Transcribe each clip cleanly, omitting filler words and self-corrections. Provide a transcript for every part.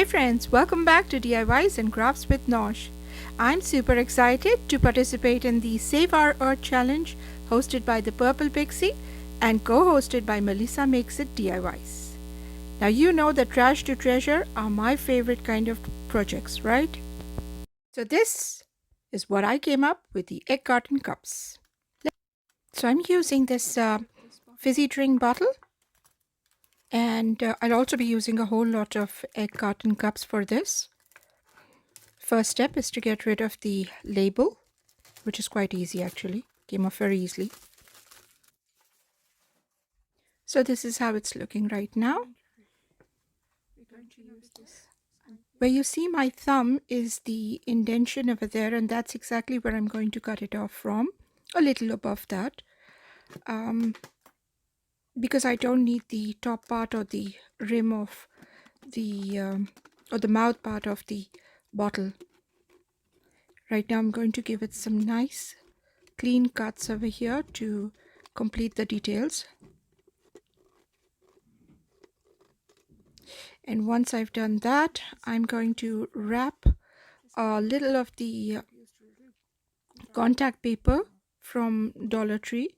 Hi friends, welcome back to DIYs and Crafts with Nosh. I'm super excited to participate in the Save Our Earth challenge hosted by the Purple Pixie and co-hosted by Melissa Makes It DIYs. Now you know that trash to treasure are my favorite kind of projects, right? So this is what I came up with the egg carton cups. So I'm using this fizzy drink bottle, and I'll also be using a whole lot of egg carton cups for this. First step is to get rid of the label, which is quite easy actually, came off very easily. So this is how it's looking right now. Where you see my thumb is the indentation over there, and that's exactly where I'm going to cut it off from, a little above that, because I don't need the top part or the rim of the or the mouth part of the bottle. Right now I'm going to give it some nice clean cuts over here to complete the details. And once I've done that, I'm going to wrap a little of the contact paper from Dollar Tree.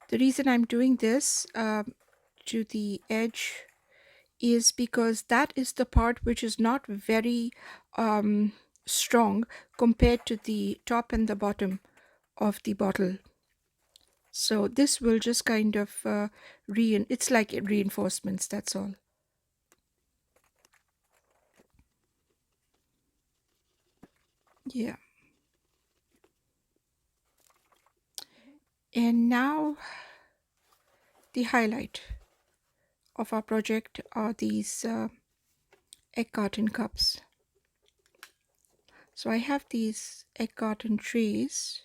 The reason I'm doing this to the edge is because that is the part which is not very strong compared to the top and the bottom of the bottle. So this will just kind of it's like reinforcements, that's all. Yeah. And now the highlight of our project are these egg carton cups. So I have these egg carton trays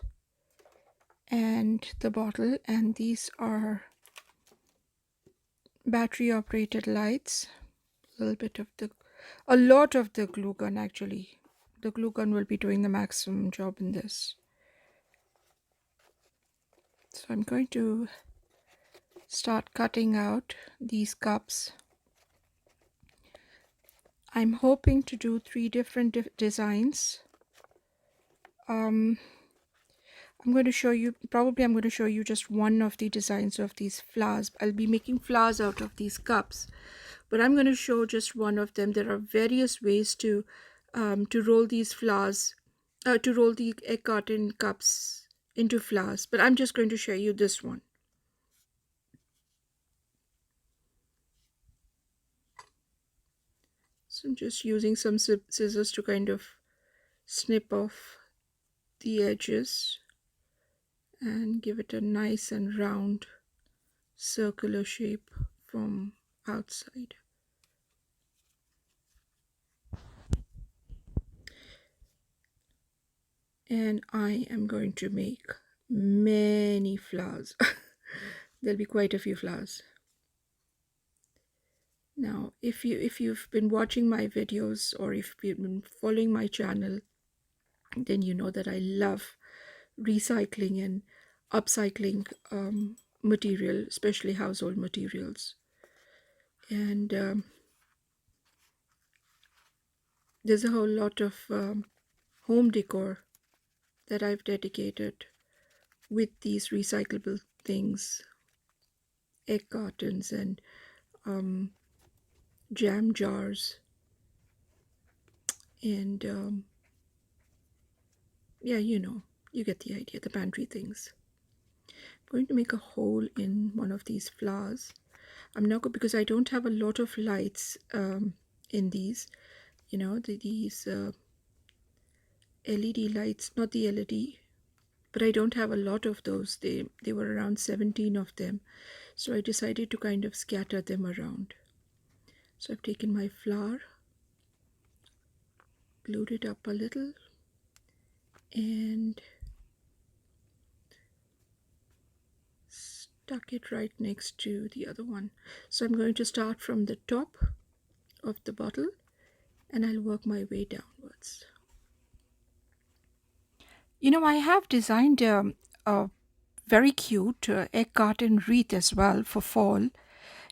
and the bottle, and these are battery operated lights. A lot of the glue gun actually. The glue gun will be doing the maximum job in this. So I'm going to start cutting out these cups. I'm hoping to do 3 different designs. I'm going to show you, probably I'm going to show you just one of the designs of these flowers. I'll be making flowers out of these cups, but I'm going to show just one of them. There are various ways to roll these flowers, to roll the egg carton cups into flowers, but I'm just going to show you this one. So I'm just using some scissors to kind of snip off the edges and give it a nice and round circular shape from outside. And I am going to make many flowers. There'll be quite a few flowers. Now, if you've been watching my videos or if you've been following my channel, then you know that I love recycling and upcycling material, especially household materials. And there's a whole lot of home decor that I've dedicated with these recyclable things, egg cartons and jam jars, and yeah, you get the idea, the pantry things. I'm going to make a hole in one of these flowers. I'm not good because I don't have a lot of lights in these, these LED lights, not the LED, but I don't have a lot of those. They were around 17 of them, so I decided to kind of scatter them around. So I've taken my flower, glued it up a little, and stuck it right next to the other one. So I'm going to start from the top of the bottle and I'll work my way downwards. I have designed a very cute egg carton wreath as well for fall.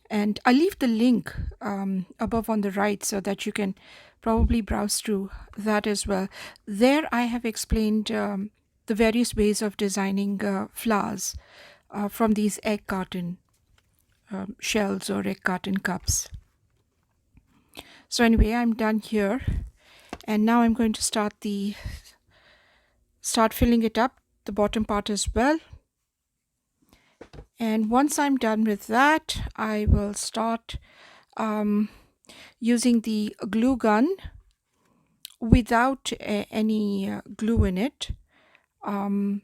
And I'll leave the link above on the right so that you can probably browse through that as well. There I have explained the various ways of designing flowers from these egg carton shells or egg carton cups. So anyway, I'm done here, and now I'm going to start filling it up, the bottom part as well. And once I'm done with that, I will start using the glue gun without any glue in it. I'm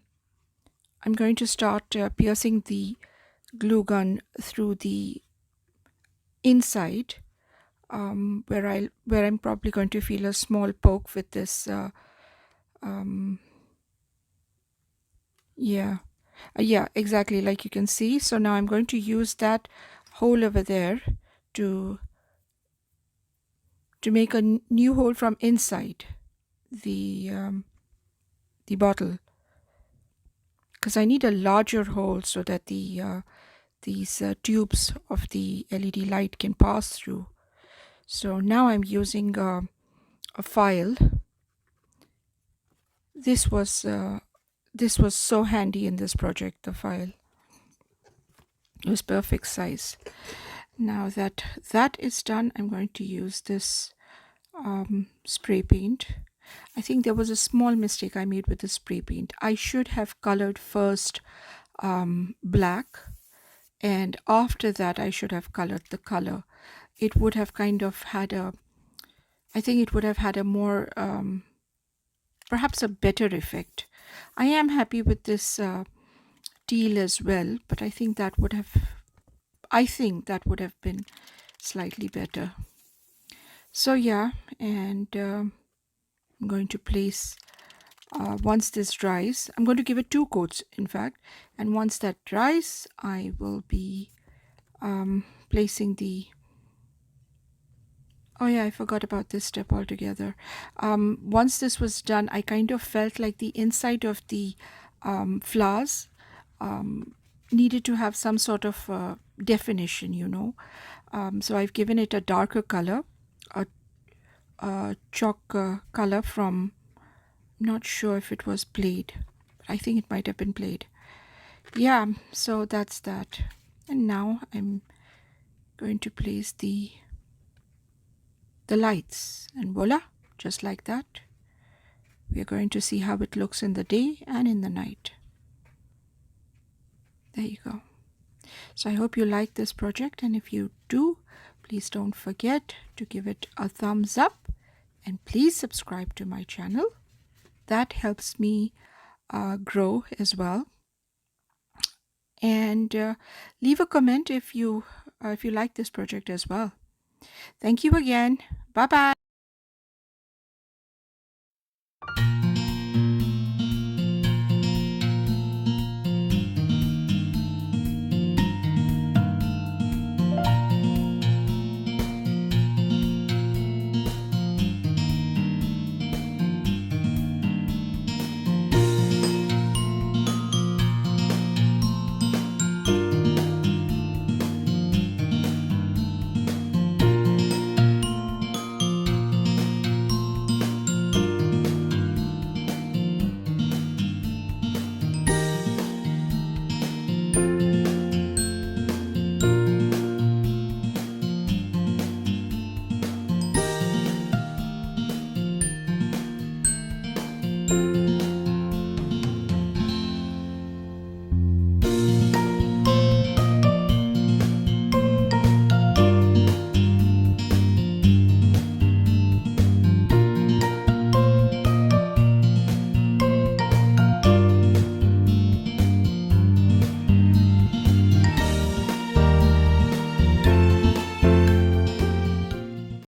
going to start piercing the glue gun through the inside, where I'm probably going to feel a small poke with this. Yeah, exactly, like you can see. So now I'm going to use that hole over there to make a new hole from inside the bottle, because I need a larger hole so that these tubes of the LED light can pass through. So now I'm using a file. This was so handy in this project. The file, it was perfect size. Now that is done, I'm going to use this spray paint. I think there was a small mistake I made with the spray paint. I should have colored first black, and after that I should have colored the color. It would have kind of had I think it would have had a more perhaps a better effect. I am happy with this teal as well, but I think that would have been slightly better. So yeah, and I'm going to place, once this dries, I'm going to give it 2 coats in fact, and once that dries I will be placing the, oh yeah, I forgot about this step altogether. Once this was done, I kind of felt like the inside of the flowers needed to have some sort of definition, so I've given it a darker color, a chalk color from, I'm not sure if it was Blade, but I think it might have been Blade. Yeah, so that's that. And now I'm going to place the lights, and voila, just like that. We are going to see how it looks in the day and in the night. There you go. So I hope you like this project, and if you do, please don't forget to give it a thumbs up, and please subscribe to my channel. That helps me grow as well. And leave a comment if you like this project as well. Thank you again. Bye bye.